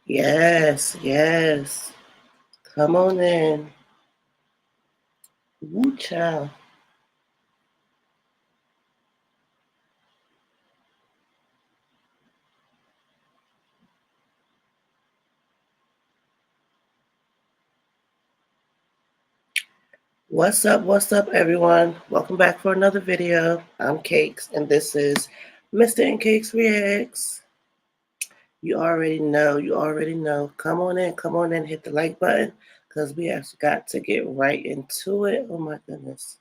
Yes, yes. Come on in. Woo child. What's up, everyone? Welcome back for another video. I'm Cakes, and this is MCINTYRE Reacts. You already know. Come on in, hit the like button, because we have got to get right into it. Oh my goodness.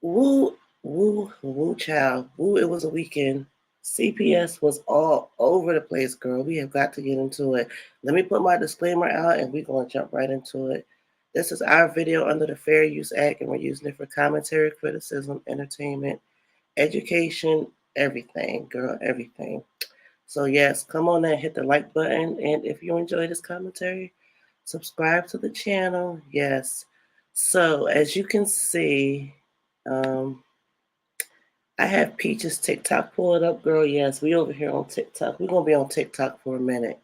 Woo, woo, child. Woo, it was a weekend. CPS was all over the place, girl. We have got to get into it. Let me put my disclaimer out and we're going to jump right into it. This is our video under the Fair Use Act, and we're using it for commentary, criticism, entertainment, education, everything, girl, everything. So, yes, come on and hit the like button. And if you enjoy this commentary, subscribe to the channel. Yes. So, as you can see, um, I have Peach's TikTok pulled up, girl. Yes, we over here on TikTok. We're gonna be on TikTok for a minute.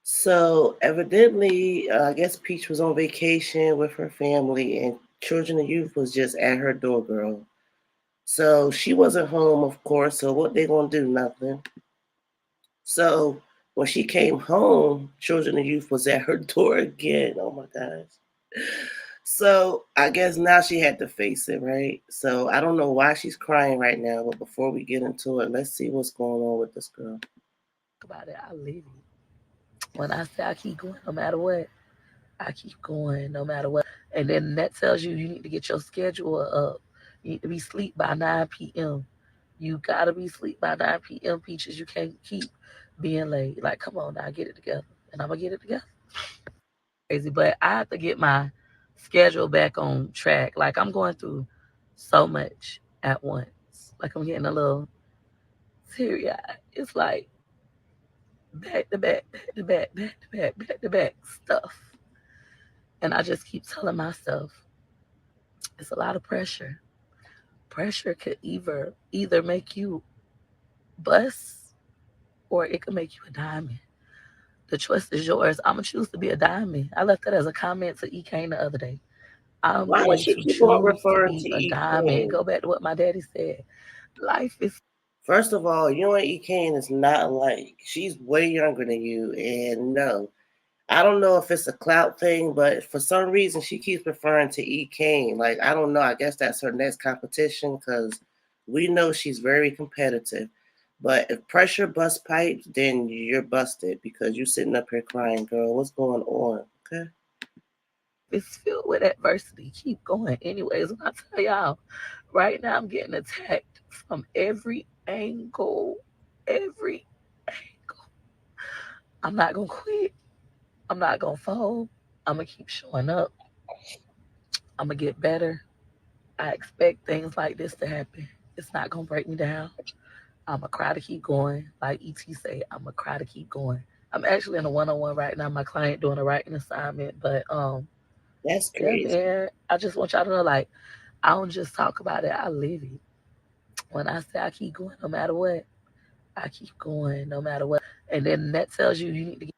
So evidently, I guess Peach was on vacation with her family, and Children and Youth was just at her door, girl. So she wasn't home, of course. So what they gonna do? Nothing. So when she came home, Children and Youth was at her door again. Oh my gosh. So I guess now she had to face it, right? So I don't know why she's crying right now, but before we get into it, let's see what's going on with this girl. About it, I live it. When I say I keep going no matter what, I keep going no matter what. And then that tells you need to get your schedule up. You need to be asleep by 9 p.m. You gotta be asleep by 9 p.m. Peaches. You can't keep being late. Like, come on now, get it together. And I'm gonna get it together. Crazy, but I have to get my schedule back on track. Like I'm going through so much at once. Like I'm getting a little teary eyed. It's like back to back, back to back, back to back, back to back stuff. And I just keep telling myself it's a lot of pressure. Pressure could either make you bust or it could make you a diamond. The choice is yours. I'm gonna choose to be a diamond. I left that as a comment to E Kane the other day. I'm Why does going she to keep on choose to referring be to a E. diamond. Kane? Go back to what my daddy said. Life is First of all, you and E. Kane is not alike. She's way younger than you, and no. I don't know if it's a clout thing, but for some reason she keeps referring to E. Kane. Like, I don't know. I guess that's her next competition because we know she's very competitive. But if pressure bust pipes, then you're busted because you're sitting up here crying, girl. What's going on? Okay. it's filled with adversity. Keep going. Anyways, when I tell y'all, right now I'm getting attacked from every angle. Every angle. I'm not gonna quit. I'm not gonna fold. I'm gonna keep showing up. I'm gonna get better. I expect things like this to happen. It's not gonna break me down. I'm gonna cry to keep going. Like ET say, I'm gonna cry to keep going. I'm actually in a one-on-one right now. My client doing a writing assignment, but That's yeah, crazy. man. I just want y'all to know, like, I don't just talk about it. I live it. When I say I keep going, no matter what, I keep going no matter what. And then that tells you need to get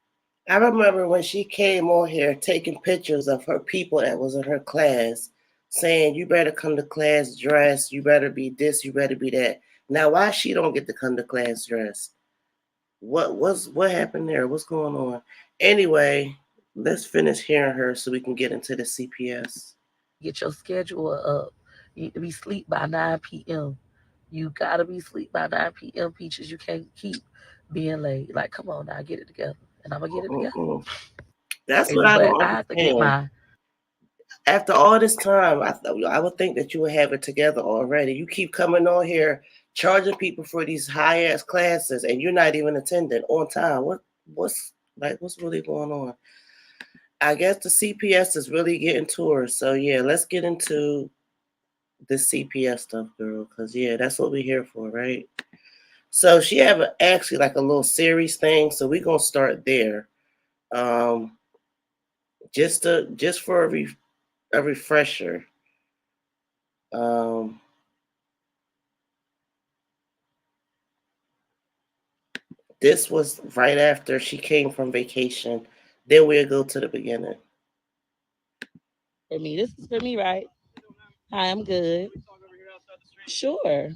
I remember when she came on here taking pictures of her people that was in her class, saying, "You better come to class dressed. You better be this. You better be that." Now, why she don't get to come to class dressed? What happened there? What's going on? Anyway, let's finish hearing her so we can get into the CPS. your schedule up. You need to be asleep by 9 p.m. You gotta be asleep by 9 p.m. Peaches. You can't keep being late. Like, come on now, get it together. And I'm gonna get it together. Mm-mm. That's what Crazy, I but don't I have to get understand. my After all this time, I would think that you would have it together already. You keep coming on here charging people for these high ass classes, and you're not even attending on time. What's really going on? I guess the CPS is really getting to her. So yeah, let's get into the CPS stuff, girl. Cause yeah, that's what we're here for, right? So she have actually like a little series thing. So we're gonna start there. Um, just for a refresher. Um, This was right after she came from vacation. Then we'll go to the beginning. For me, this is for me, right? Hi, I'm good. Sure.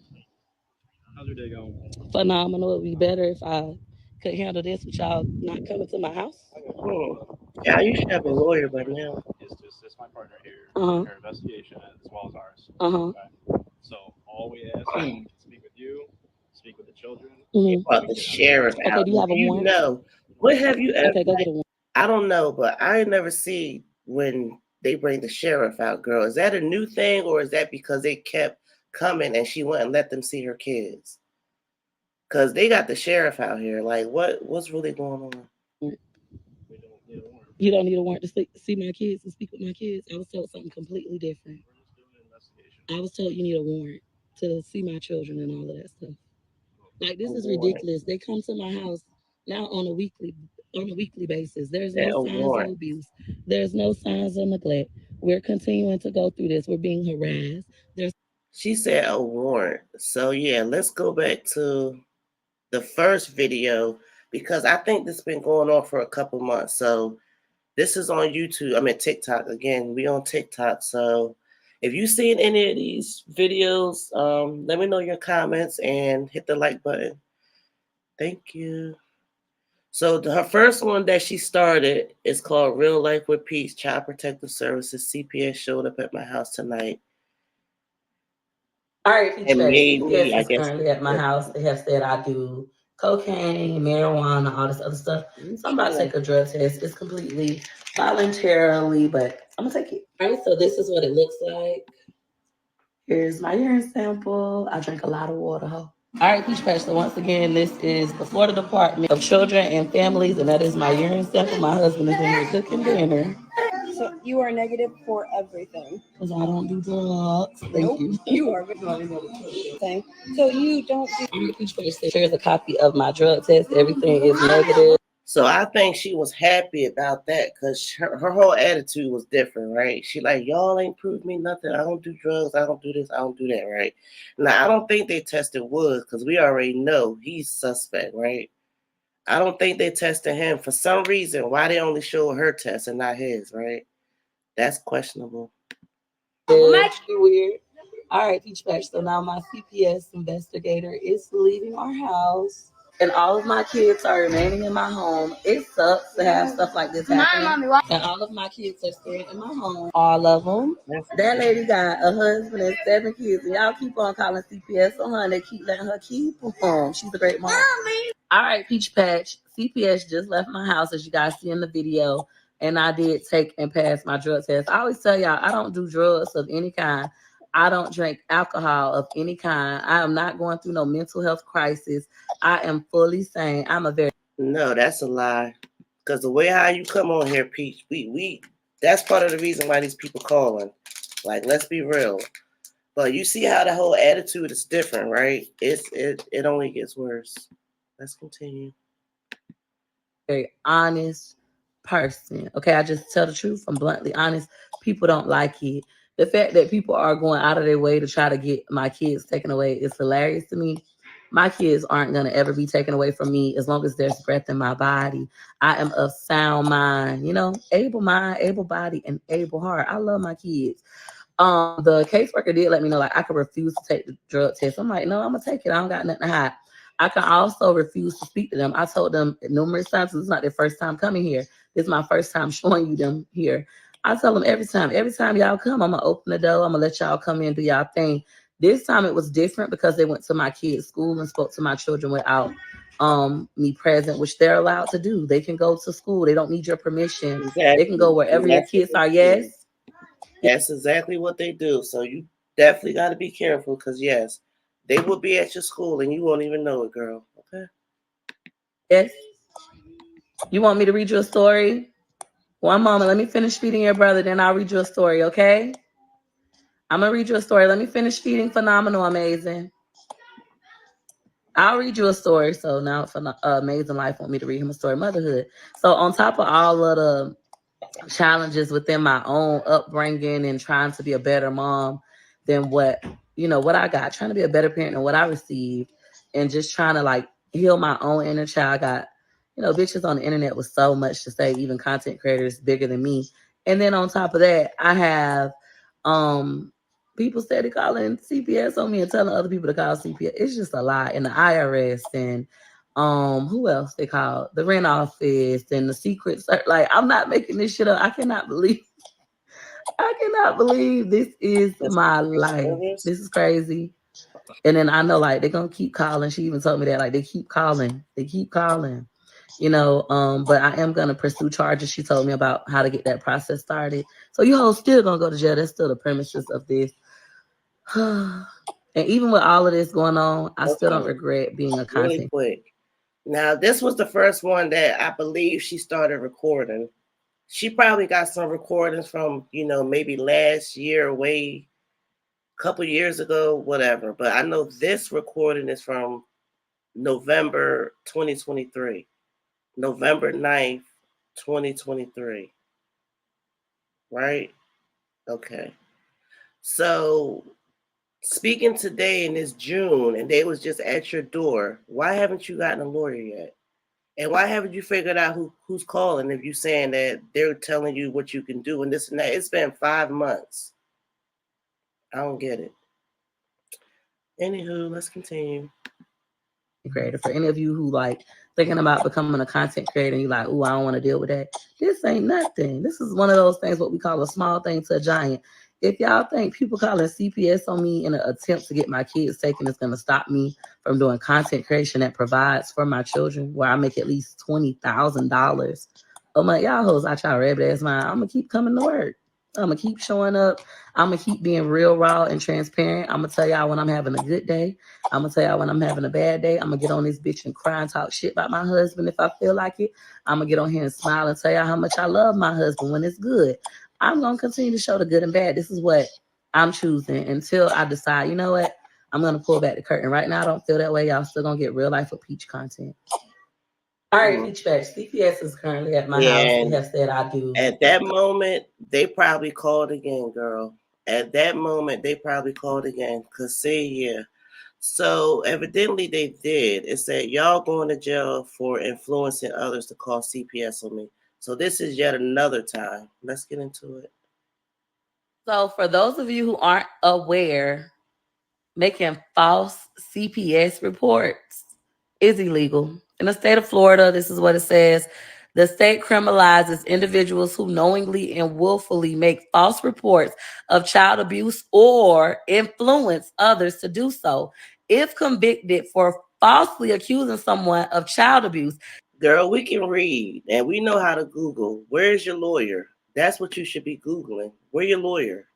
How's your day going? Phenomenal. It'd be better if I could handle this with y'all not coming to my house. Hmm. Yeah, you should have a lawyer by now. Is to assist my partner here Uh-huh. in her investigation as well as ours. Uh-huh. Okay. So all we ask is we can speak with you, speak with the children, Mm-hmm. and About we the can get out of here. sheriff Okay, out. do you Do have a you warrant? know? What have you ever? Okay, go get a warrant. I don't know, but I never see when they bring the sheriff out. Girl, is that a new thing, or is that because they kept coming and she wouldn't let them see her kids? Cause they got the sheriff out here. Like, what's really going on? We don't need a warrant. You don't need a warrant to see my kids and speak with my kids. I was told something completely different. We're just doing an investigation. I was told you need a warrant to see my children and all of that stuff. Like A this is warrant. ridiculous. They come to my house now on a weekly basis. There's no That a signs of warrant. abuse. There's no signs of neglect. We're continuing to go through this. We're being harassed. There's She said a warrant. So yeah, let's go back to the first video because I think this has been going on for a couple months. So this is on YouTube. I mean TikTok again. We on TikTok. So if you seen any of these videos, let me know your comments and hit the like button. Thank you. So her first one that she started is called Real Life with Peace, Child Protective Services. CPS showed up at my house tonight all right, Peach and Petty. made me, CPS I is guess, currently at my house. They have said I do cocaine, marijuana, all this other stuff. So I'm about to take a drug test. It's completely voluntarily, but I'm gonna take it. All right, so this is what it looks like. Here's my urine sample. I drink a lot of water. Ho. All right, Peach Patch. So once again, this is the Florida Department of Children and Families, and that is my urine sample. My husband is in here cooking dinner. So you are negative for everything. Because I don't do drugs. Thank you. You are thing. So you don't do. All right, Peach Patch says here's a copy of my drug test. Everything is negative. So I think she was happy about that because her whole attitude was different, right? She like, y'all ain't proved me nothing. I don't do drugs. I don't do this. I don't do that, right? Now, I don't think they tested Woods because we already know he's suspect, right? I don't think they tested him. For some reason, why they only show her test and not his, right? That's questionable. It's weird. All right, Peach Patch. So now my CPS investigator is leaving our house. And all of my kids are remaining in my home. It sucks to have stuff like this happening. And all of my kids are staying in my home. All of them. That lady got a husband and 7 kids, and y'all keep on calling CPS on her, and they keep letting her keep them. She's a great mom. All right, Peach Patch. CPS just left my house, as you guys see in the video, and I did take and pass my drug test. I always tell y'all, I don't do drugs of any kind. I don't drink alcohol of any kind. I am not going through no mental health crisis. I am fully sane. I'm a very No, that's a lie. Because the way how you come on here, Peach, we that's part of the reason why these people calling. Like, let's be real. But you see how the whole attitude is different, right? It only gets worse. Let's continue. very honest person. Okay, I just tell the truth. I'm bluntly honest. People don't like it. The fact that people are going out of their way to try to get my kids taken away is hilarious to me. My kids aren't going to ever be taken away from me as long as there's breath in my body. I am of sound mind, able body, and able heart. I love my kids. The caseworker did let me know like I could refuse to take the drug test. I'm like, no, I'm gonna take it. I don't got nothing to hide. I can also refuse to speak to them. I told them numerous times, this is not their first time coming here. This is my first time showing you them here. I tell them every time y'all come, I'm gonna open the door, I'm gonna let y'all come in, do y'all thing. This time it was different because they went to my kids' school and spoke to my children without me present, which they're allowed to do. They can go to school, they don't need your permission. They can go Exactly. wherever And your that's what kids they are. do. Yes. That's exactly what they do. So you definitely got to be careful because, yes, they will be at your school and you won't even know it, girl. Okay? Yes. You want me to read you a story? One moment. Let me finish feeding your brother, then I'll read you a story, okay? I'm going to read you a story. Let me finish feeding Phenomenal Amazing. I'll read you a story. So now for Amazing Life want me to read him a story. Motherhood. So on top of all of the challenges within my own upbringing and trying to be a better mom than what I got, trying to be a better parent than what I received, and just trying to like heal my own inner child. I got, bitches on the internet with so much to say, even content creators bigger than me. And then on top of that, I have people steady calling CPS on me and telling other people to call CPS. It's just a lot. And the IRS and who else they call? The rent office and the secret. Like, I'm not making this shit up. I cannot believe this is my life. This is crazy. And then I know like they're gonna keep calling. She even told me that like they keep calling. They keep calling. But I am gonna pursue charges. She told me about how to get that process started. So you hoes still gonna go to jail. That's still the premises of this. And even with all of this going on, I still don't regret being a content. Really quick. Now, this was the first one that I believe she started recording. She probably got some recordings from, maybe last year, way a couple years ago, whatever. But I know this recording is from November 2023. November 9th, 2023. Right? Okay. So speaking today and it's June and they was just at your door, why haven't you gotten a lawyer yet? And why haven't you figured out who's calling if you're saying that they're telling you what you can do and this and that? It's been 5 months. I don't get it. Anywho, let's continue. Creator. For any of you who like thinking about becoming a content creator and you're like, oh, I don't want to deal with that. This ain't nothing. This is one of those things, what we call a small thing to a giant. If y'all think people calling CPS on me in an attempt to get my kids taken is going to stop me from doing content creation that provides for my children, where I make at least $20,000, I'm like, y'all hoes, I try rabbit ass mine. I'm going to keep coming to work. I'm going to keep showing up. I'm going to keep being real, raw, and transparent. I'm going to tell y'all when I'm having a good day. I'm going to tell y'all when I'm having a bad day. I'm going to get on this bitch and cry and talk shit about my husband if I feel like it. I'm going to get on here and smile and tell y'all how much I love my husband when it's good. I'm going to continue to show the good and bad. This is what I'm choosing until I decide, you know what? I'm going to pull back the curtain. Right now, I don't feel that way. Y'all still going to get real life with Peach content. All right, Peach Patch. CPS is currently at my house. They have said I do. At that moment, they probably called again, girl. At that moment, they probably called again. Because see, yeah. So evidently they did. It said, y'all going to jail for influencing others to call CPS on me. So this is yet another time. Let's get into it. So for those of you who aren't aware, making false CPS reports is illegal. In the state of Florida, this is what it says. The state criminalizes individuals who knowingly and willfully make false reports of child abuse or influence others to do so. If convicted for falsely accusing someone of child abuse. Girl, we can read and we know how to Google. Where's your lawyer? That's what you should be Googling. Where your lawyer?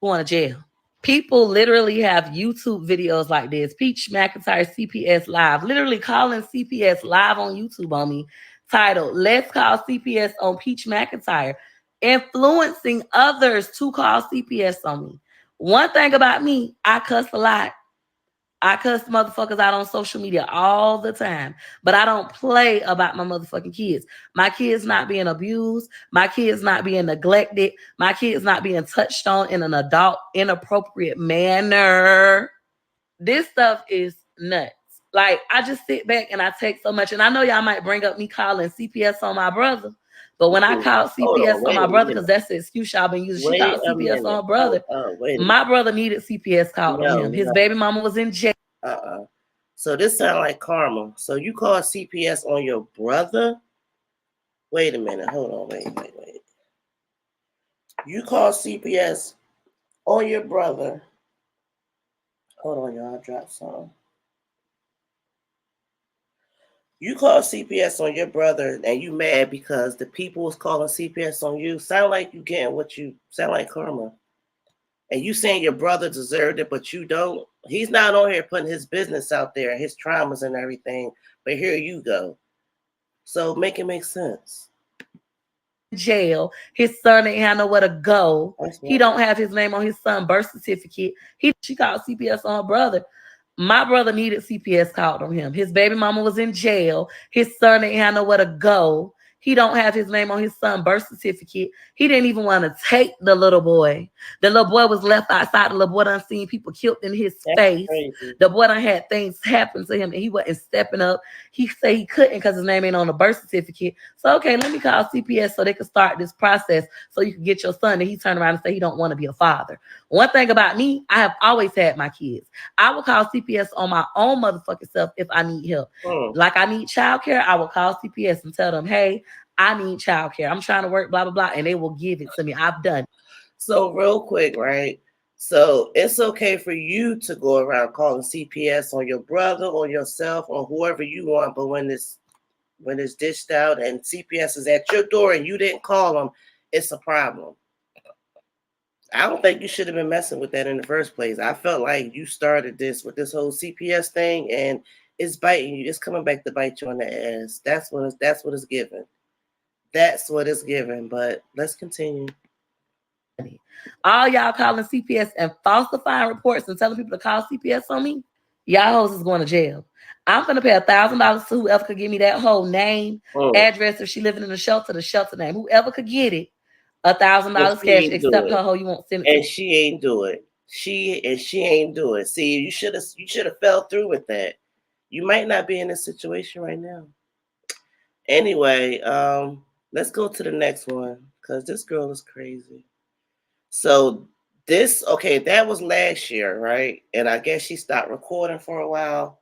Going to jail. People literally have YouTube videos like this. Peach McIntyre CPS Live, literally calling CPS live on YouTube on me, titled Let's Call CPS on Peach McIntyre, influencing others to call CPS on me. One thing about me, I cuss a lot. I cuss motherfuckers out on social media all the time, but I don't play about my motherfucking kids. My kids not being abused, my kids not being neglected, my kids not being touched on in an adult inappropriate manner. This stuff is nuts. Like, I just sit back and I take so much, and I know y'all might bring up me calling CPS on my brother, but when I called CPS on my brother, because that's the excuse y'all been using, she called CPS on her brother. My brother needed CPS called on him. His baby mama was in jail. So this sounds like karma. So you call CPS on your brother? Wait a minute. Hold on. Wait. You call CPS on your brother. Hold on, y'all. I dropped some. You call CPS on your brother and you mad because the people was calling CPS on you. Sound like you getting what you sound like karma. And you saying your brother deserved it, but you don't. He's not on here putting his business out there, his traumas and everything. But here you go. So make it make sense. Jail. His son ain't have nowhere to go. He don't have his name on his son's birth certificate. She called CPS on her brother. My brother needed CPS called on him. His baby mama was in jail. His son ain't have nowhere to go. He don't have his name on his son's birth certificate. He didn't even want to take the little boy. The little boy was left outside. The little boy done seen people killed in his That's face. crazy. The boy done had things happen to him and he wasn't stepping up. He said he couldn't because his name ain't on the birth certificate. So, okay, let me call CPS so they can start this process so you can get your son. And he turned around and said he don't want to be a father. One thing about me, I have always had my kids. I will call CPS on my own motherfucking self if I need help. Like I need childcare, I will call CPS and tell them, hey, I need childcare. I'm trying to work, blah, blah, blah. And they will give it to me. I've done it. So real quick, right? So it's okay for you to go around calling CPS on your brother or yourself or whoever you want, but when it's dished out and CPS is at your door and you didn't call them, it's a problem. I don't think you should have been messing with that in the first place. I felt like you started this with this whole CPS thing, and it's biting you. It's coming back to bite you on the ass. That's what it's given. That's what it's given. But let's continue. All y'all calling CPS and falsifying reports and telling people to call CPS on me, y'all hoes is going to jail. I'm gonna pay $1,000 to whoever could give me that whole name, address. If she living in the shelter name. Whoever could get it, $1,000 cash. Except her hoe, you won't send it. And she ain't do it. She ain't do it. See, you should have fell through with that. You might not be in this situation right now. Anyway, let's go to the next one because this girl is crazy. So that was last year, right? And I guess she stopped recording for a while.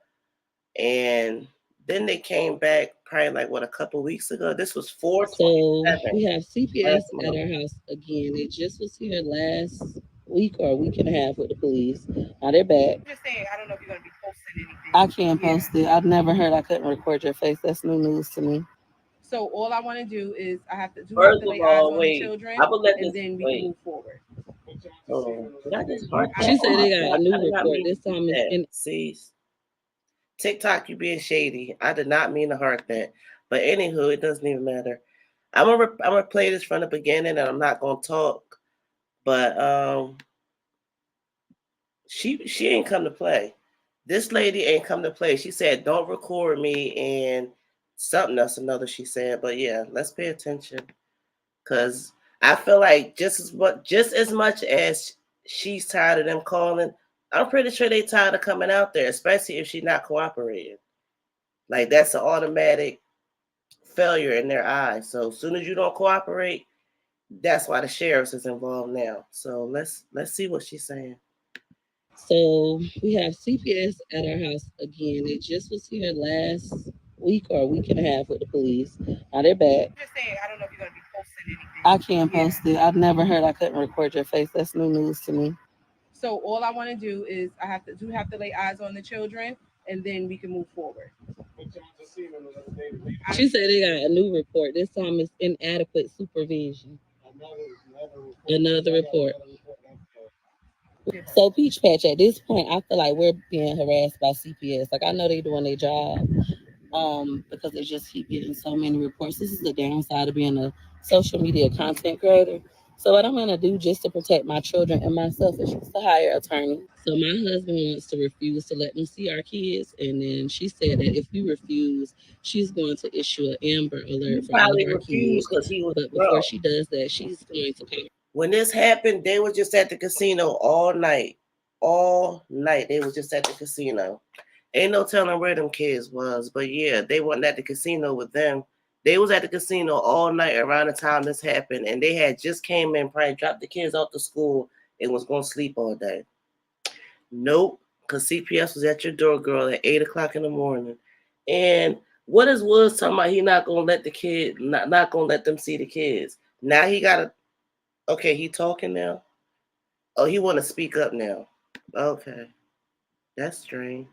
And then they came back probably like a couple weeks ago. This was 4/27. So we have CPS at our house again. They just was here last week or a week and a half with the police. Now they're back. I'm just saying, I don't know if you're gonna be posting anything. I can't post it. I've never heard I couldn't record your face. That's new news to me. So all I want to do is I have to lay eyes on the children, and then we can move forward. She said they got a new report. This time it's in. See, TikTok, you being shady. I did not mean to heart that. But anywho, it doesn't even matter. I'm gonna play this from the beginning, and I'm not gonna talk. But she ain't come to play. This lady ain't come to play. She said, "Don't record me," and something else, another she said. But yeah, let's pay attention, cause I feel like just as much as she's tired of them calling, I'm pretty sure they tired of coming out there, especially if she's not cooperating. Like that's an automatic failure in their eyes. So as soon as you don't cooperate, that's why the sheriff is involved now. So let's see what she's saying. So we have CPS at our house again. They just was here last week or a week and a half with the police. Now they're back. I'm just saying, I don't know if you're gonna be posting anything. I can't post it. I've never heard I couldn't record your face. That's new news to me. So all I want to do is I have to lay eyes on the children, and then we can move forward. She said they got a new report. This time it's inadequate supervision. Another report. So Peach Patch, at this point, I feel like we're being harassed by CPS. Like I know they're doing their job, because they just keep getting so many reports. This is the downside of being a social media content creator. So what I'm gonna do just to protect my children and myself is just to hire an attorney. So my husband wants to refuse to let me see our kids, and then she said that if we refuse, she's going to issue an Amber Alert for all of our kids. But before she does that, she's going to come. When this happened, they were just at the casino all night. All night, they was just at the casino. Ain't no telling where them kids was, but yeah, they wasn't at the casino with them. They was at the casino all night around the time this happened, and they had just came in, probably dropped the kids off to school and was going to sleep all day. Nope, because CPS was at your door, girl, at 8 o'clock in the morning. And what is Woods talking about? He not going to let the kid, not going to let them see the kids. Now he got to, okay, he talking now? Oh, he want to speak up now. Okay, that's strange.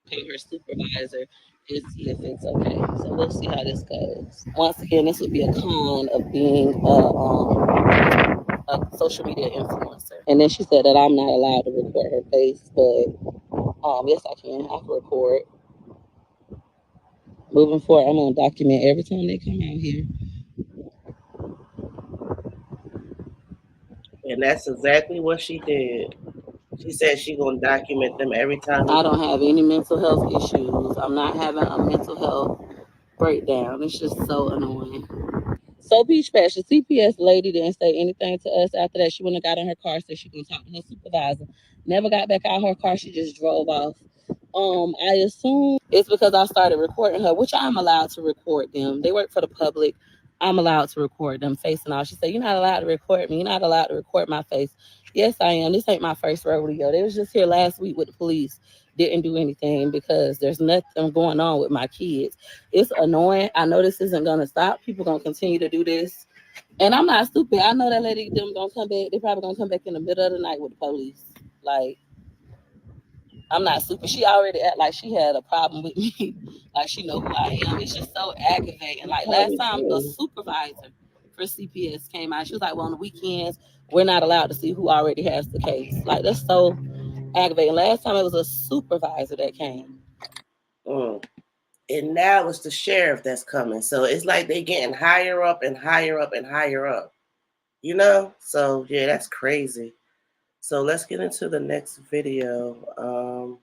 Pay her supervisor and see if it's okay. So we'll see how this goes. Once again, this would be a con of being a social media influencer. And then she said that I'm not allowed to record her face, but yes, I can. I can record. Moving forward, I'm gonna document every time they come out here. And that's exactly what she did. She said she gonna document them every time. I don't have any mental health issues. I'm not having a mental health breakdown. It's just so annoying. So Peach Patch, the CPS lady didn't say anything to us after that. She went and got in her car, said she gonna talk to her supervisor. Never got back out her car. She just drove off. I assume it's because I started recording her, which I'm allowed to record them. They work for the public. I'm allowed to record them face and all. She said, "You're not allowed to record me. You're not allowed to record my face." Yes, I am. This ain't my first rodeo. They was just here last week with the police. Didn't do anything because there's nothing going on with my kids. It's annoying. I know this isn't gonna stop. People gonna continue to do this. And I'm not stupid. I know that lady them gonna come back. They probably gonna come back in the middle of the night with the police. Like, I'm not stupid. She already act like she had a problem with me. Like she know who I am. It's just so aggravating. Like last time the supervisor for CPS came out, she was like, "Well, on the weekends, we're not allowed to see who already has the case." Like that's so aggravating. Last time it was a supervisor that came. And now it's the sheriff that's coming. So it's like they getting higher up and higher up and higher up. You know? So yeah, that's crazy. So let's get into the next video.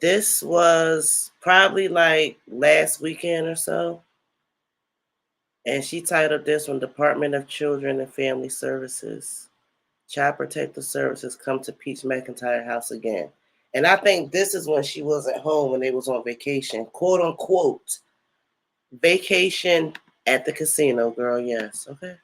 This was probably like last weekend or so. And she titled this one Department of Children and Family Services. Child Protective Services come to Peach McIntyre house again. And I think this is when she was at home when they was on vacation, quote unquote. Vacation at the casino, girl. Yes. Okay.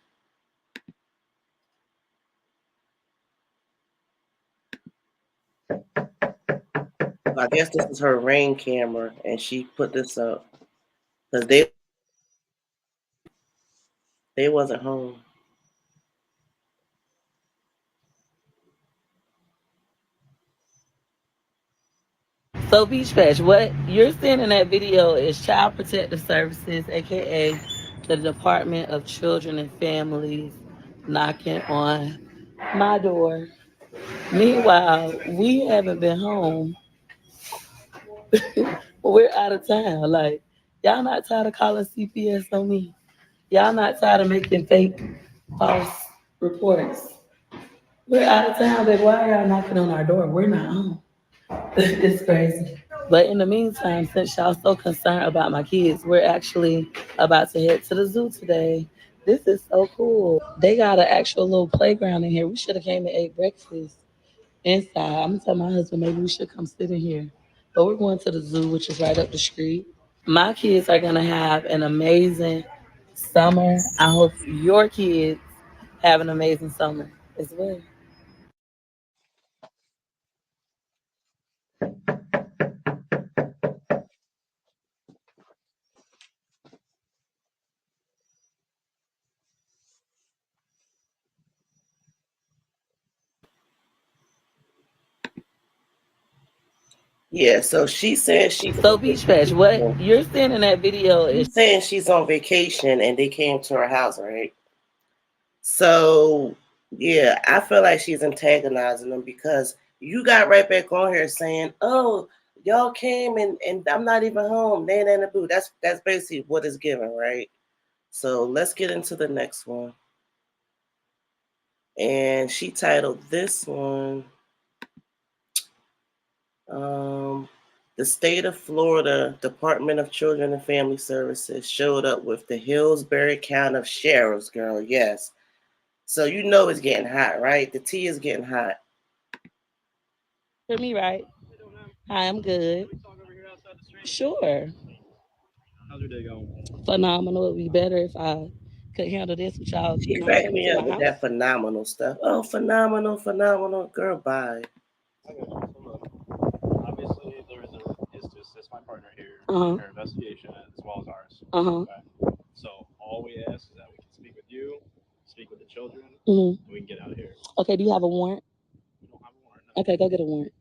I guess this is her Ring camera, and she put this up because they wasn't home. So Beach Patch, what you're seeing in that video is Child Protective Services, aka the Department of Children and Families, knocking on my door. Meanwhile, we haven't been home. We're out of town. Like, y'all not tired of calling CPS on me? Y'all not tired of making fake false reports? We're out of town, baby. Why are y'all knocking on our door? We're not home. It's crazy. But in the meantime, since y'all so concerned about my kids, we're actually about to head to the zoo today. This is so cool. They got an actual little playground in here. We should have came and ate breakfast inside. I'm gonna tell my husband maybe we should come sit in here. But we're going to the zoo, which is right up the street. My kids are gonna have an amazing summer. I hope your kids have an amazing summer as well. Yeah. So she said So Beach Patch, what you're seeing in that video is she's saying she's on vacation and they came to her house, right? So yeah, I feel like she's antagonizing them because you got right back on here saying, "Oh, y'all came and I'm not even home." Nan boo. That's basically what it's given, right? So let's get into the next one. And she titled this one, the state of Florida Department of Children and Family Services showed up with the Hillsbury County Sheriff's girl. Yes. So you know it's getting hot, right? The tea is getting hot. for me, right? Hi, I'm good. Sure. How's your day going? Phenomenal. It'd be better if I could handle this with y'all, She cracked coming me to up my with house. that phenomenal stuff. Oh, phenomenal, phenomenal. Girl, bye. Okay, so look, obviously there is to assist my partner here Uh-huh. in her investigation as well as ours. Uh-huh. Okay. So all we ask is that we can speak with you, speak with the children, Mm-hmm. and we can get out of here. Okay, do you have a warrant? We don't have a warrant. No. Okay, go get a warrant.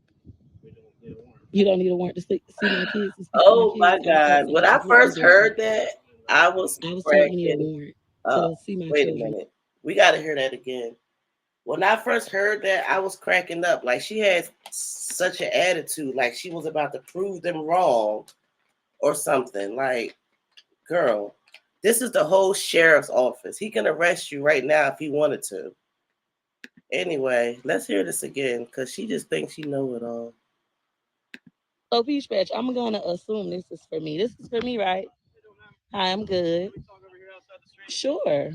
We don't need a warrant. You don't need a warrant to see my kids, to speak to my Oh kids. my I was God. asking When what I your warrant first was for. heard that, I was I was told you need a cracking warrant up. to see my Wait a children. minute. We got to hear that again. When I first heard that, I was cracking up. Like she had such an attitude, like she was about to prove them wrong or something. Like, girl, this is the whole sheriff's office. He can arrest you right now if he wanted to. Anyway, let's hear this again because she just thinks she know it all. So Peach Patch, I'm gonna assume this is for me. This is for me, right? Hi, I'm good. Can we talk over here outside the street? Sure.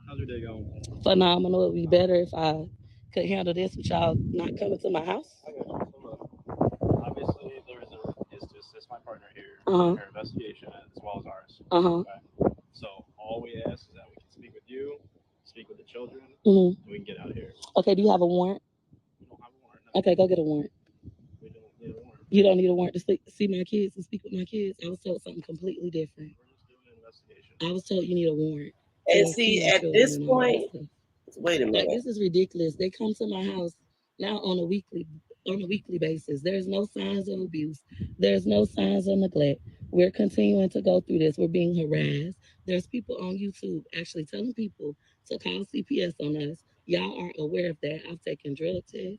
How's your day going? Phenomenal. It'd be better if I could handle this with y'all not coming to my house. Okay. So look, obviously is to assist my partner here Uh-huh. in her investigation as well as ours. Uh-huh. Okay. So all we ask is that we can speak with you, speak with the children, Mm-hmm. and we can get out of here. Okay, do you have a warrant? We don't have a warrant. No. Okay, go get a warrant. We don't need a warrant. You don't need a warrant to see my kids and speak with my kids. I was told something completely different. We're just doing an investigation. I was told you need a warrant And to see see, my at children this and all that point, stuff. wait a Like, minute. this is ridiculous. They come to my house now on a weekly basis. There's no signs of abuse. There's no signs of neglect. We're continuing to go through this. We're being harassed. There's people on YouTube actually telling people to call CPS on us. Y'all are aware of that. I've taken drug tests.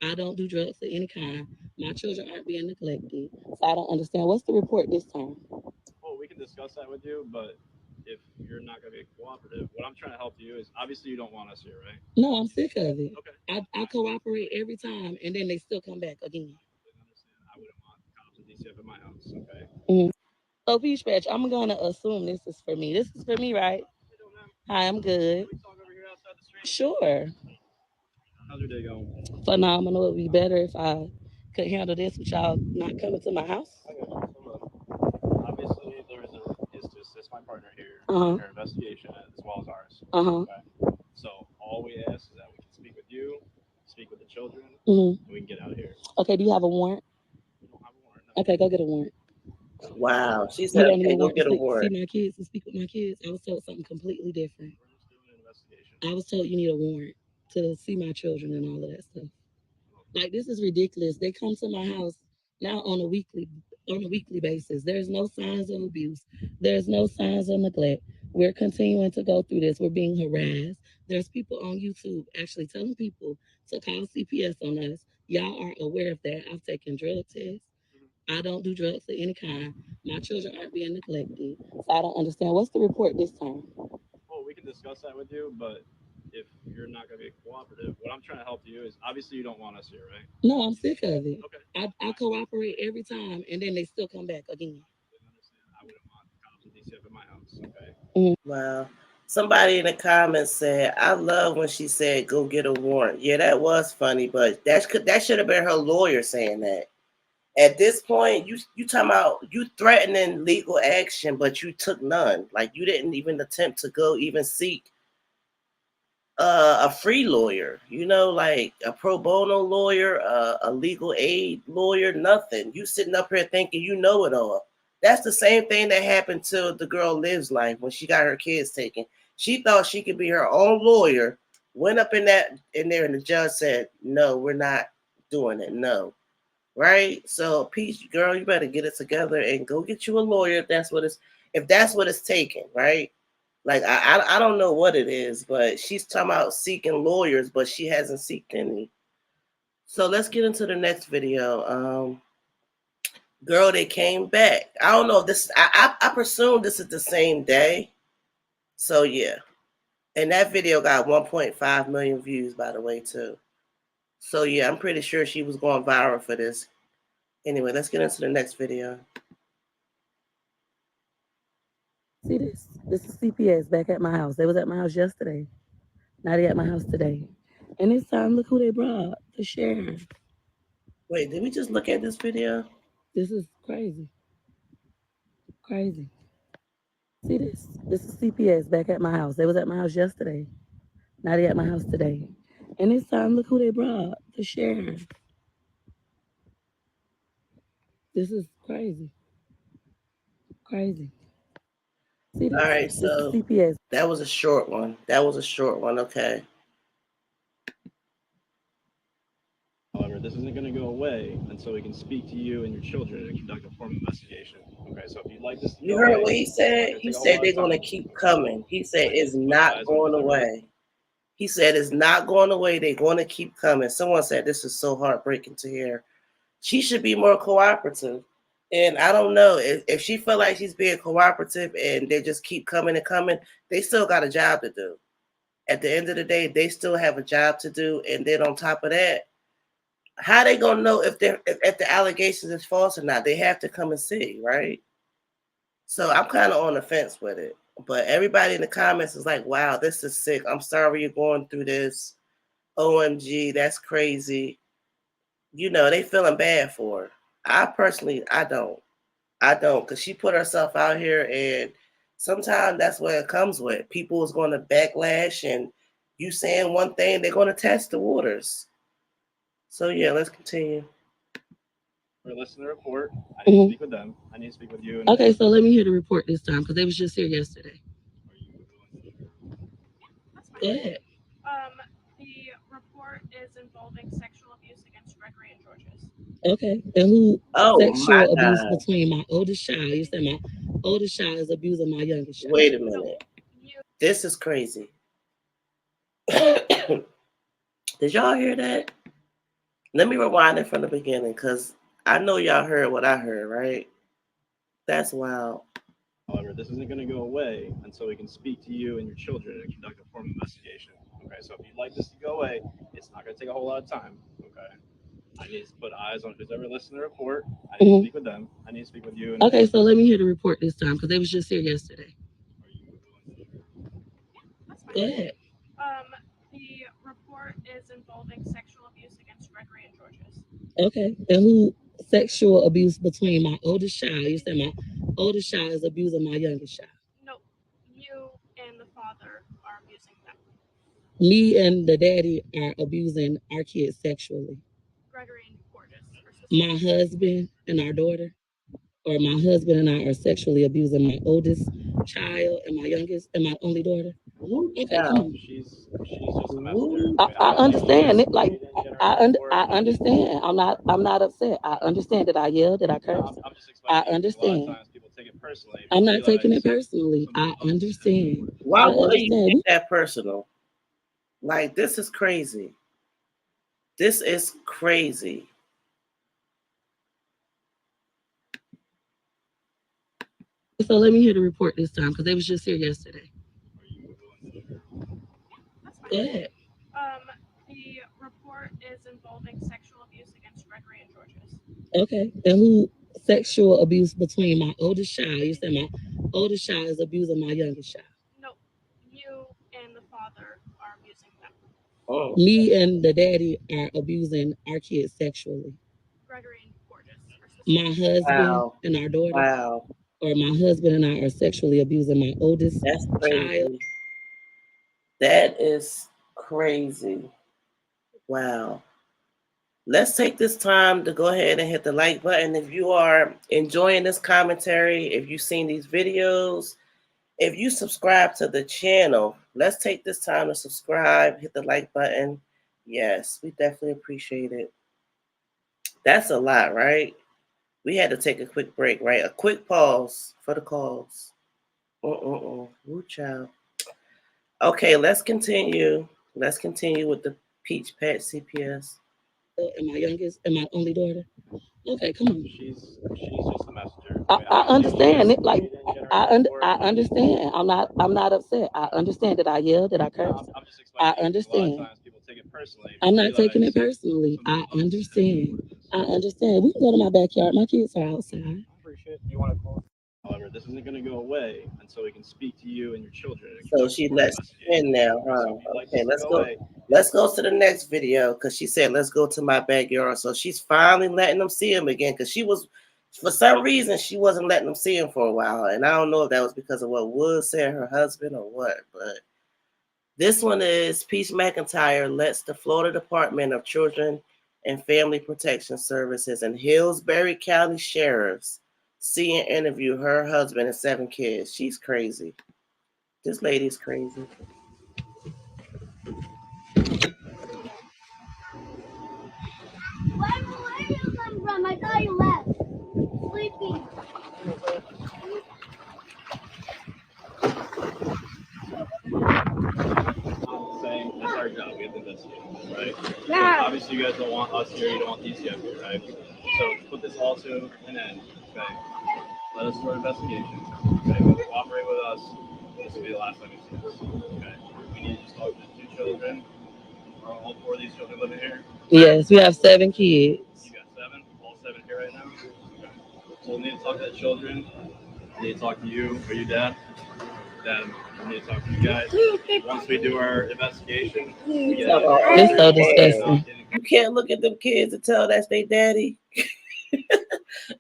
I don't do drugs of any kind. My children aren't being neglected. So I don't understand. What's the report this time? Well, we can discuss that with you, but if you're not going to be cooperative, what I'm trying to help you is obviously you don't want us here, right? No, I'm sick of it. Okay. I cooperate every time and then they still come back again. I completely understand. I wouldn't want cops and DCF in my house, okay? So, Peach Patch, I'm going to assume this is for me. This is for me, right? How you doing, ma'am? Hi, I'm good. Can we talk over here outside the street? Sure. How's your day going? Phenomenal. It'd be better if I could handle this with y'all not coming to my house. Okay. So look, obviously is to assist my partner here Uh-huh. in her investigation as well as ours. Uh-huh. Okay. So all we ask is that we can speak with you, speak with the children, Mm-hmm. and we can get out of here. Okay, do you have a warrant? We don't have a warrant. No. Okay, go get a warrant. Wow. She You said, don't need okay, a go warrant to get a see warrant. my kids and speak with my kids. I was told something completely different. We're just doing an investigation. I was told you need a warrant to see my children and all of that stuff. Like, this is ridiculous. They come to my house now on a weekly basis. There's no signs of abuse. There's no signs of neglect. We're continuing to go through this. We're being harassed. There's people on YouTube actually telling people to call CPS on us. Y'all are aware of that. I've taken drug tests. I don't do drugs of any kind. My children aren't being neglected. So I don't understand. What's the report this time? Well, we can discuss that with you, but if you're not going to be cooperative, what I'm trying to help you is obviously you don't want us here, right? No, I'm sick of it. Okay. I cooperate every time and then they still come back again. I understand. I wouldn't want cops and DCF in my house, okay? Wow. Somebody in the comments said, I love when she said, go get a warrant. Yeah, that was funny, but that should have been her lawyer saying that. At this point, you talking about you threatening legal action, but you took none. Like, you didn't even attempt to go even seek a free lawyer, like a pro bono lawyer, a legal aid lawyer, nothing. You sitting up here thinking you know it all. That's the same thing that happened to the girl Liv's life when she got her kids taken. She thought she could be her own lawyer, went up in there, and the judge said, no, we're not doing it. No. Right? So, Peach, girl, you better get it together and go get you a lawyer if that's what it's taking, right? Like, I don't know what it is, but she's talking about seeking lawyers, but she hasn't seeked any. So let's get into the next video. Girl, they came back. I don't know if this. I presume this is the same day. So yeah, and that video got 1.5 million views, by the way, too. So yeah, I'm pretty sure she was going viral for this. Anyway, let's get into the next video. See this? This is CPS back at my house. They was at my house yesterday. Now they at my house today. And this time, look who they brought, the sheriff. Wait, did we just look at this video? This is crazy. Crazy. See this? This is CPS back at my house. They was at my house yesterday. Now they at my house today. And this time, look who they brought, the sheriff. This is crazy. Crazy. See this? All right, This so is CPS. that was a short one. Okay. However, this isn't going to go away until we can speak to you and your children and conduct a formal investigation. Okay, so if you'd like this to You go heard away, what he said? He said they're going to keep coming. He said it's not going away. He said it's not going away. They're going to keep coming. Someone said this is so heartbreaking to hear. She should be more cooperative. And I don't know if she feel like she's being cooperative and they just keep coming and coming, they still got a job to do. At the end of the day, they still have a job to do. And then on top of that, how they gonna know if the allegations is false or not? They have to come and see, right? So I'm kind of on the fence with it. But everybody in the comments is like, wow, this is sick. I'm sorry you're going through this. OMG, that's crazy. You know, they feeling bad for her. I personally, I don't. Because she put herself out here, and sometimes that's what it comes with. People is going to backlash, and you saying one thing, they're going to test the waters. So, yeah, let's continue. We're listening to the report. I need to speak with them. I need to speak with you. Okay, so let me hear the report this time because they was just here yesterday. Go ahead. The report is involving sexual abuse against Gregory and Georges. Okay, and who sexual my abuse God. between my oldest child? You said my oldest child is abusing my youngest child. Wait a minute. This is crazy. Did y'all hear that? Let me rewind it from the beginning because I know y'all heard what I heard, right? That's wild. However, this isn't going to go away until we can speak to you and your children and conduct a formal investigation. Okay, so if you'd like this to go away, it's not going to take a whole lot of time. Okay, I need to put eyes on who's ever listened to the report. I need to speak with them. I need to speak with you. Okay, so let me hear the report this time because they was just here yesterday. Go ahead. The report is involving sexual abuse against Gregory and Georges. Okay, and who sexual abuse between my oldest child? You said my oldest child is abusing my youngest child. No, you and the father are abusing them. Me and the daddy are abusing our kids sexually. Gregory and Georges. My husband and our daughter, or my husband and I are sexually abusing my oldest child and my youngest and my only daughter. Okay, come on. She's just a messenger. I understand it. Like I understand. I'm not upset. I understand. Did I yell? Did I curse? I'm just I explaining. understand. A lot of times people take it personally. I'm not taking it personally. I understand. Why I would you understand. take that personal? Like, this is crazy. This is crazy. So let me hear the report this time because they was just here yesterday. Go ahead. The report is involving sexual abuse against Gregory and Georges. Okay, and who sexual abuse between my oldest child? You said my oldest child is abusing my youngest child. No, you and the father are abusing them. Oh. Me and the daddy are abusing our kids sexually. Gregory and Georges. My husband and our daughter, or my husband and I are sexually abusing my oldest child. That is crazy. Wow. Let's take this time to go ahead and hit the like button. If you are enjoying this commentary, if you've seen these videos, if you subscribe to the channel, let's take this time to subscribe, hit the like button. Yes, we definitely appreciate it. That's a lot, right? We had to take a quick break, right? A quick pause for the calls. Woo child. Okay, let's continue. Let's continue with the Peach Pet CPS. And my youngest and my only daughter. Okay, come on. She's just a messenger. I understand it. Like I understand. I'm not upset. I understand. Did I yell? Did I curse? I'm just explaining. I understand. A lot of times people take it personally. I'm not taking it personally. I understand. I understand. We can go to my backyard. My kids are outside. I appreciate you want to call. However, this isn't going to go away until we can speak to you and your children. So she lets in now, huh? Okay, let's go. Let's go to the next video because she said, let's go to my backyard. So she's finally letting them see him again because she was, for some reason, she wasn't letting them see him for a while. And I don't know if that was because of what Wood said, her husband, or what. But this one is Peach McIntyre lets the Florida Department of Children and Family Protection Services and Hillsbury County Sheriffs see and interview her husband and 7 kids. She's crazy. This lady's crazy. Where did you come from? I thought you left. Sleeping. Saying that's our job. We have to investigate, right? Yeah. So obviously, you guys don't want us here. You don't want these guys here, right? So put this all to an end, okay? Let us start investigation. Okay, cooperate with us. This will be the last time you see us. Okay. We need to just talk to the 2 children. Are all 4 of these children living here? Yes, we have 7 kids. You got 7? All 7 here right now? Okay. So we'll need to talk to the children. I need to talk to you or your dad. Then I need to talk to you guys. Once we do our investigation, we get out of here. It's so disgusting. You can't look at them kids and tell that's their daddy.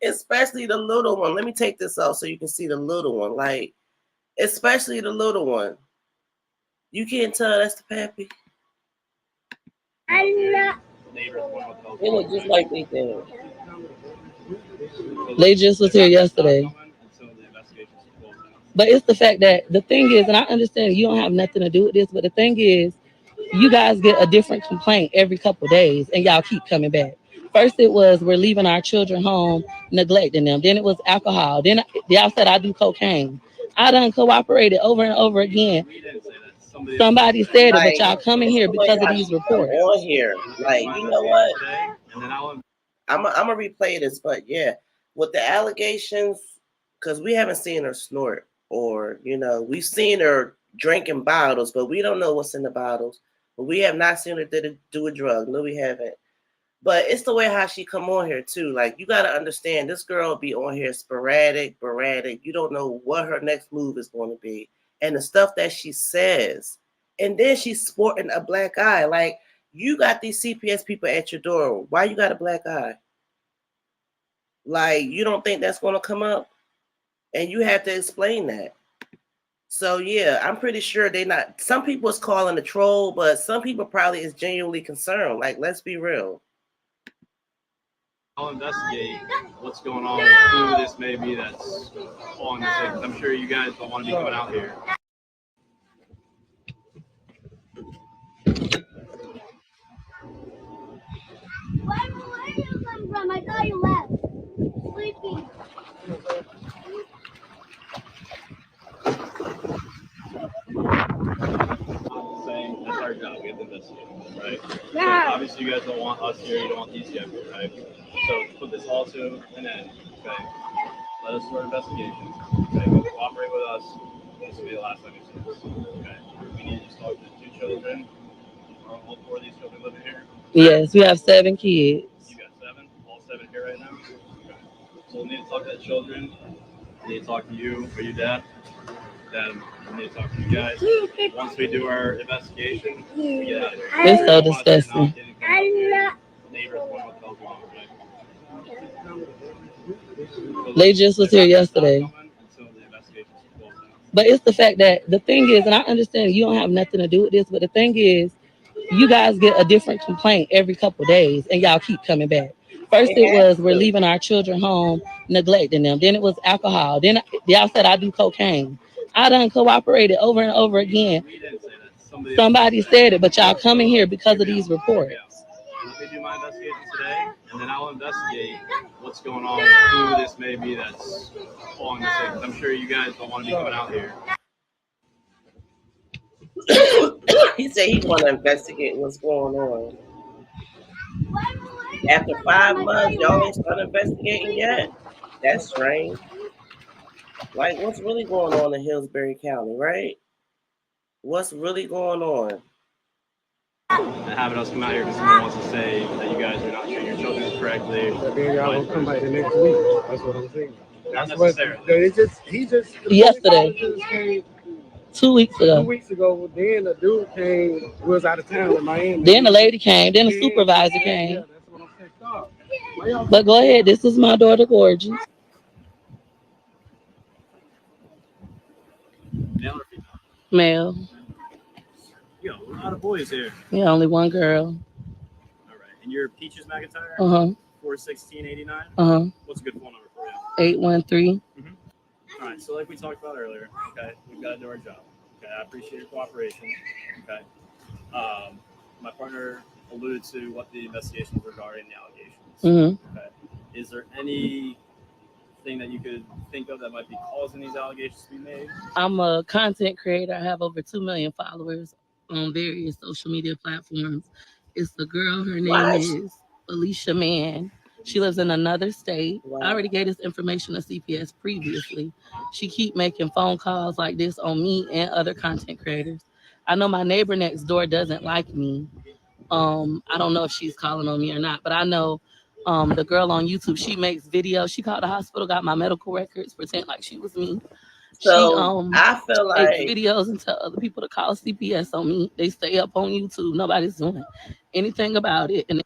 Especially the little one. Let me take this off so you can see the little one. Like, especially the little one. You can't tell that's the pappy. They look just like they did. They just was here yesterday. But it's the fact that the thing is, and I understand you don't have nothing to do with this, but the thing is, you guys get a different complaint every couple of days and y'all keep coming back. First it was we're leaving our children home, neglecting them. Then it was alcohol. Then y'all said I do cocaine. I done cooperated over and over again. Somebody said it, but y'all coming here because of these reports. On here, like, you know what? I'm gonna replay this, but yeah, with the allegations, because we haven't seen her snort, or we've seen her drinking bottles, but we don't know what's in the bottles. But we have not seen her do a drug. No, we haven't. But it's the way how she come on here too. Like, you gotta understand, this girl be on here sporadic. You don't know what her next move is going to be, and the stuff that she says. And then she's sporting a black eye. Like, you got these CPS people at your door. Why you got a black eye? Like, you don't think that's going to come up? And you have to explain that. So, yeah, I'm pretty sure they not. Some people is calling a troll, but some people probably is genuinely concerned. Like, let's be real. I'll investigate what's going on, who this may be that's on this. I'm sure you guys don't want to be coming out here. Where you come from? I thought you left. Sleeping. Saying that's our job. We have to investigate, right? Yeah. So obviously, you guys don't want us here. You don't want these guys here, right? So put this all to an end, okay? Let us start investigations. Okay, cooperate with us. This will be the last time you see us. Okay. We need to just talk to the 2 children. Are all 4 of these children living here? Yes, we have 7 kids. You got 7? All 7 here right now? Okay. So we need to talk to the children. We need to talk to you or your dad. Then we need to talk to you guys. Once we do our investigation, we get out of here. It's so disgusting. Neighbors want what the hell's going on, right? They just was here yesterday. But it's the fact that the thing is, and I understand you don't have nothing to do with this, but the thing is, you guys get a different complaint every couple of days and y'all keep coming back. First it was we're leaving our children home, neglecting them. Then it was alcohol. Then y'all said I do cocaine. I done cooperated over and over again. Somebody said it, but y'all coming here because of these reports. Let me do my investigation today, and then I'll investigate what's going on, who this may be that's on this. I'm sure you guys don't want to be coming out here. He said he want to investigate what's going on. After 5 months, y'all ain't started investigating yet? That's strange. Like, what's really going on in Hillsbury County, right? What's really going on? And having us come out here because someone wants to say that you guys are not treating your children correctly. But then y'all will come back the next week. That's what I'm saying. Not necessarily. He just Yesterday. 2 weeks ago. 2 weeks ago, then the dude came, was out of town in Miami. Then the lady came, then the supervisor came. Yeah, that's what I'm pissed off. But go ahead, this is my daughter, Gorgeous. Male or female? Male. You got a lot of boys here. Yeah, only one girl. All right. And you're Peaches McIntyre? 41689? What's a good phone number for you? 813. All right. So like we talked about earlier, okay, we've got to do our job. Okay. I appreciate your cooperation. Okay. My partner alluded to what the investigations regarding the allegations. Okay. Is there anything that you could think of that might be causing these allegations to be made? I'm a content creator. I have over 2 million followers on various social media platforms. It's the girl. Her name is Alicia Mann. She lives in another state. I already gave this information to CPS previously. She keep making phone calls like this on me and other content creators. I know my neighbor next door doesn't like me. I don't know if she's calling on me or not, but I know The girl on YouTube, she makes videos. She called the hospital, got my medical records, pretend like she was me. She So I feel makes like videos and tell other people to call CPS on me. They stay up on YouTube. Nobody's doing anything about it. And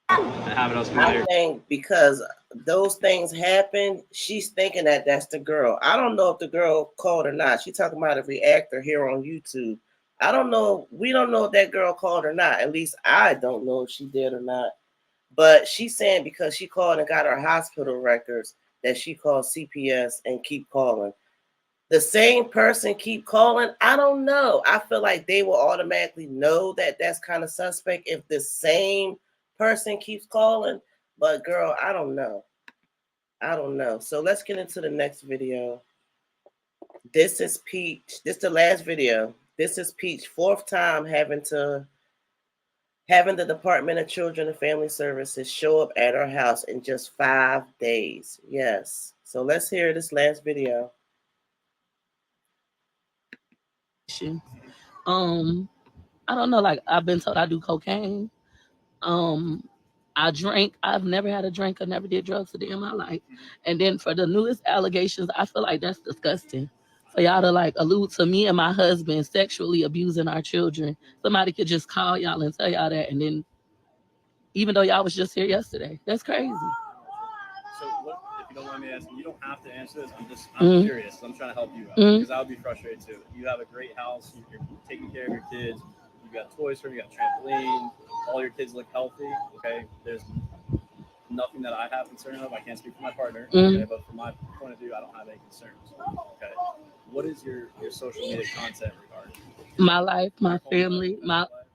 having us come out I here. think because those things happen, she's thinking that that's the girl. I don't know if the girl called or not. She talking about a reactor here on YouTube. I don't know. We don't know if that girl called or not. At least I don't know if she did or not. But she's saying because she called and got her hospital records that she called CPS and keep calling. The same person keep calling. I don't know. I feel like they will automatically know that that's kind of suspect if the same person keeps calling. But girl, I don't know. I don't know. So let's get into the next video. This is Peach. This is the last video. This is Peach, fourth time having the Department of Children and Family Services show up at her house in just 5 days. Yes. So let's hear this last video. I don't know, like I've been told I do cocaine. I drink. I've never had a drink. I never did drugs a day in my life. And then for the newest allegations, I feel like that's disgusting. For y'all to like allude to me and my husband sexually abusing our children. Somebody could just call y'all and tell y'all that, and then even though y'all was just here yesterday, that's crazy. So, what, if you don't mind me asking, you don't have to answer this. I'm curious. I'm trying to help you out because I would be frustrated too. You have a great house. You're taking care of your kids. You got toys for them. You got trampoline. All your kids look healthy. Okay. There's nothing that I have concern of. I can't speak for my partner. Okay, but from my point of view, I don't have any concerns. Okay. What is your social media content regarding? My life, my family,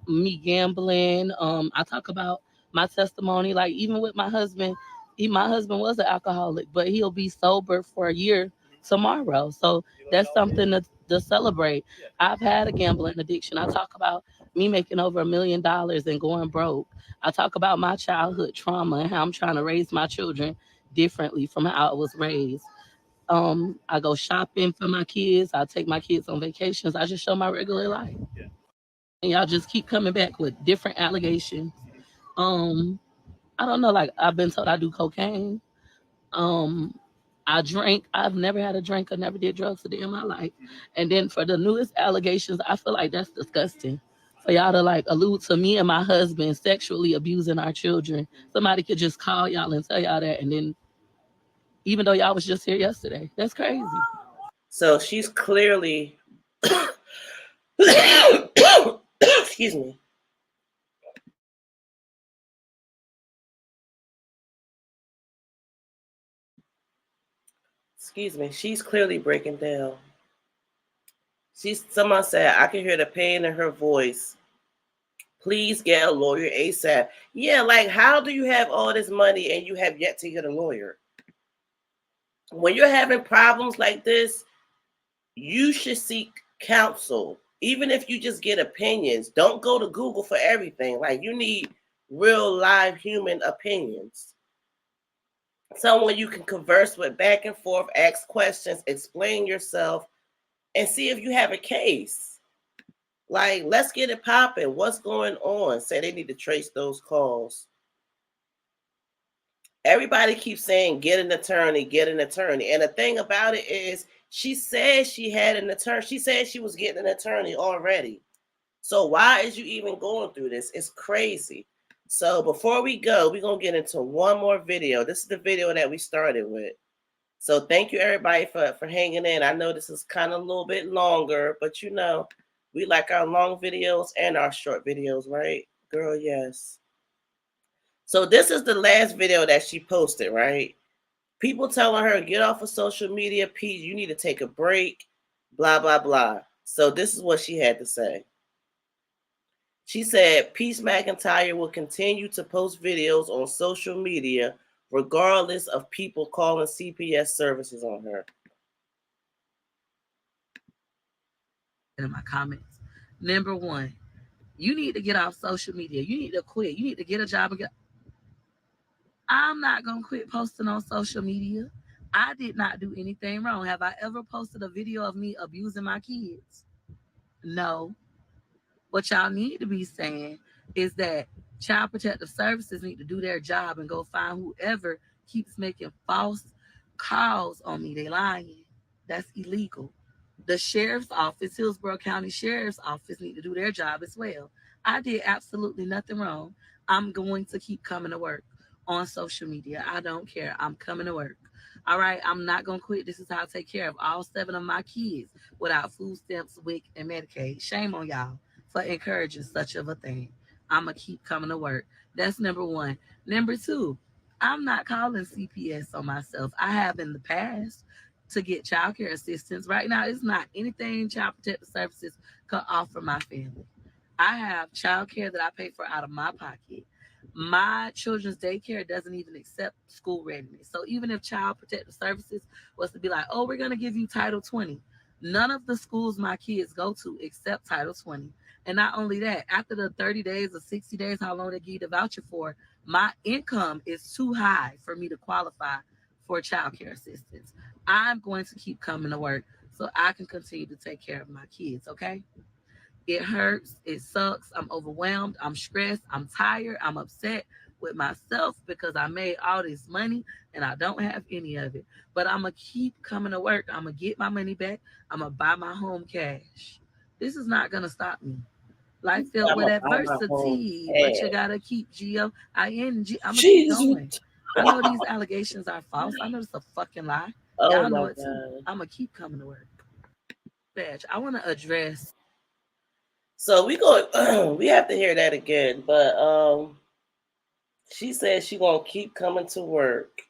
me gambling. I talk about my testimony. Like even with my husband, my husband was an alcoholic, but he'll be sober for a year tomorrow. So that's something to celebrate. I've had a gambling addiction. I talk about me making over $1 million and going broke. I talk about my childhood trauma and how I'm trying to raise my children differently from how I was raised. I go shopping for my kids. I take my kids on vacations. I just show my regular life. And y'all just keep coming back with different allegations. I don't know, like I've been told I do cocaine. Um, I drink. I've never had a drink. I never did drugs a day in my life. And then for the newest allegations, I feel like that's disgusting. For y'all to like allude to me and my husband sexually abusing our children. Somebody could just call y'all and tell y'all that, and then even though y'all was just here yesterday, that's crazy. So she's clearly excuse me. Excuse me. She's clearly breaking down. Someone said, I can hear the pain in her voice. Please get a lawyer ASAP. Yeah, like how do you have all this money and you have yet to get a lawyer? When you're having problems like this, you should seek counsel. Even if you just get opinions, don't go to Google for everything. Like you need real live human opinions. Someone you can converse with back and forth, ask questions, explain yourself, and see if you have a case. Like, let's get it popping. What's going on? Say they need to trace those calls. Everybody keeps saying, get an attorney, get an attorney. And the thing about it is, she said she had an attorney. She said she was getting an attorney already. So why is you even going through this? It's crazy. So before we go, we're going to get into one more video. This is the video that we started with. So thank you, everybody, for hanging in. I know this is kind of a little bit longer, but you know, we like our long videos and our short videos, right? Girl, yes. So this is the last video that she posted, right? People telling her, get off of social media, Pete, you need to take a break, blah, blah, blah. So this is what she had to say. She said, Peace McIntyre will continue to post videos on social media regardless of people calling CPS services on her. In my comments, number one, you need to get off social media. You need to quit. You need to get a job and get. I'm not gonna quit posting on social media. I did not do anything wrong. Have I ever posted a video of me abusing my kids? No. What y'all need to be saying is that Child Protective Services need to do their job and go find whoever keeps making false calls on me. They lying. That's illegal. The sheriff's office, Hillsborough County Sheriff's Office, need to do their job as well. I did absolutely nothing wrong. I'm going to keep coming to work on social media. I don't care. I'm coming to work. All right, I'm not gonna quit. This is how I take care of all 7 of my kids without food stamps, WIC, and Medicaid. Shame on y'all for encouraging such of a thing. I'm gonna keep coming to work. That's number one. Number two, I'm not calling CPS on myself. I have in the past to get child care assistance. Right now, it's not anything Child Protective Services could offer my family. I have child care that I pay for out of my pocket. My children's daycare doesn't even accept school readiness. So even if Child Protective Services was to be like, oh, we're going to give you Title 20, none of the schools my kids go to accept Title 20. And not only that, after the 30 days or 60 days, how long they give you the voucher for, my income is too high for me to qualify for child care assistance. I'm going to keep coming to work so I can continue to take care of my kids, okay? It hurts. It sucks. I'm overwhelmed. I'm stressed. I'm tired. I'm upset with myself because I made all this money and I don't have any of it. But I'm going to keep coming to work. I'm going to get my money back. I'm going to buy my home cash. This is not going to stop me. Life filled I'm with gonna buy my home adversity, but you cash. got to keep G-O-I-N-G. I'm going to keep Jesus. going. I know these allegations are false. I know it's a fucking lie. Oh Y'all know my it too. God. I'm going to keep coming to work. Badge, I want to address. So we go. We have to hear that again. But she said she gonna keep coming to work.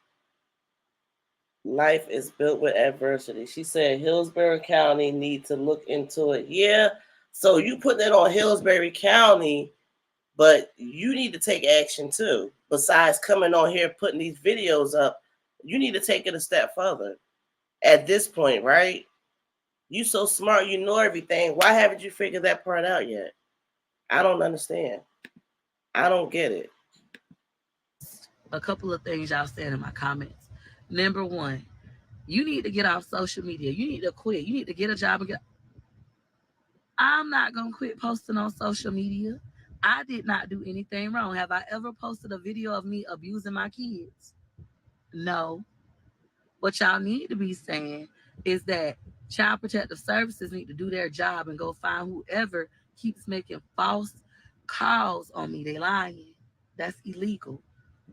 Life is built with adversity. She said Hillsborough County need to look into it. Yeah. So you putting it on Hillsborough County, but you need to take action too. Besides coming on here putting these videos up, you need to take it a step further. At this point, right? You so smart, you know everything. Why haven't you figured that part out yet? I don't understand. I don't get it. A couple of things y'all said in my comments. Number one, you need to get off social media. You need to quit. You need to get a job and get. I'm not gonna quit posting on social media. I did not do anything wrong. Have I ever posted a video of me abusing my kids? No. What y'all need to be saying is that Child Protective Services need to do their job and go find whoever keeps making false calls on me. They lying. That's illegal.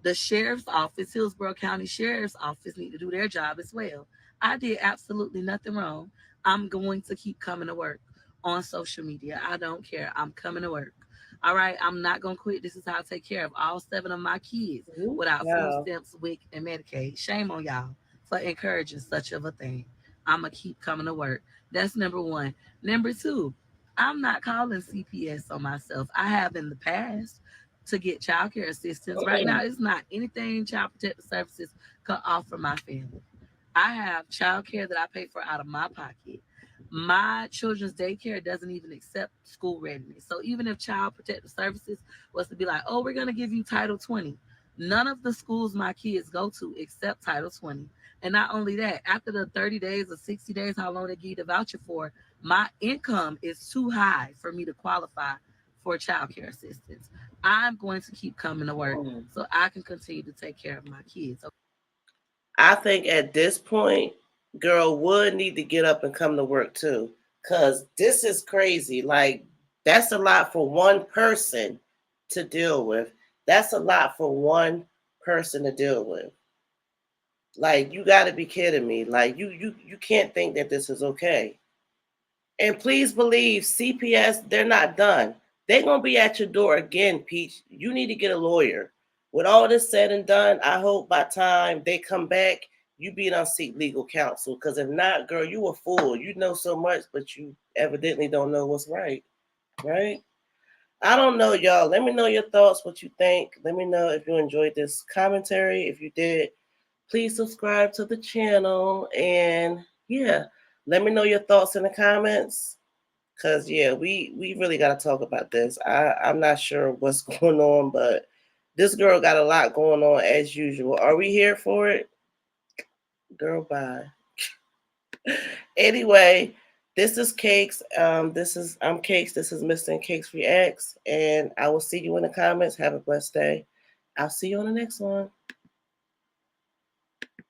The sheriff's office, Hillsborough County Sheriff's Office, need to do their job as well. I did absolutely nothing wrong. I'm going to keep coming to work on social media. I don't care. I'm coming to work. All right, I'm not gonna quit. This is how I take care of all 7 of my kids without food Yeah. stamps, WIC, and Medicaid. Shame on y'all for encouraging such of a thing. I'm gonna keep coming to work. That's number one. Number two, I'm not calling CPS on myself. I have in the past to get child care assistance. Right now, it's not anything Child Protective Services could offer my family. I have child care that I pay for out of my pocket. My children's daycare doesn't even accept school readiness. So even if Child Protective Services was to be like, oh, we're going to give you Title 20, none of the schools my kids go to accept Title 20. And not only that, after the 30 days or 60 days, how long they give you the voucher for, my income is too high for me to qualify for child care assistance. I'm going to keep coming to work so I can continue to take care of my kids. I think at this point, girl would need to get up and come to work too. Cause this is crazy. Like, that's a lot for one person to deal with. That's a lot for one person to deal with. Like, you gotta be kidding me. Like, you can't think that this is okay. And please believe CPS, they're not done. They're going to be at your door again, Peach. You need to get a lawyer. With all this said and done, I hope by time they come back, you be on seek legal counsel. Because if not, girl, you a fool. You know so much, but you evidently don't know what's right. Right? I don't know, y'all. Let me know your thoughts, what you think. Let me know if you enjoyed this commentary. If you did, please subscribe to the channel. And yeah, let me know your thoughts in the comments. Cause yeah, we really gotta talk about this. I'm not sure what's going on, but this girl got a lot going on as usual. Are we here for it? Girl, bye. Anyway, This is Cakes. I'm Cakes. This is Mr. and Cakes Reacts. And I will see you in the comments. Have a blessed day. I'll see you on the next one.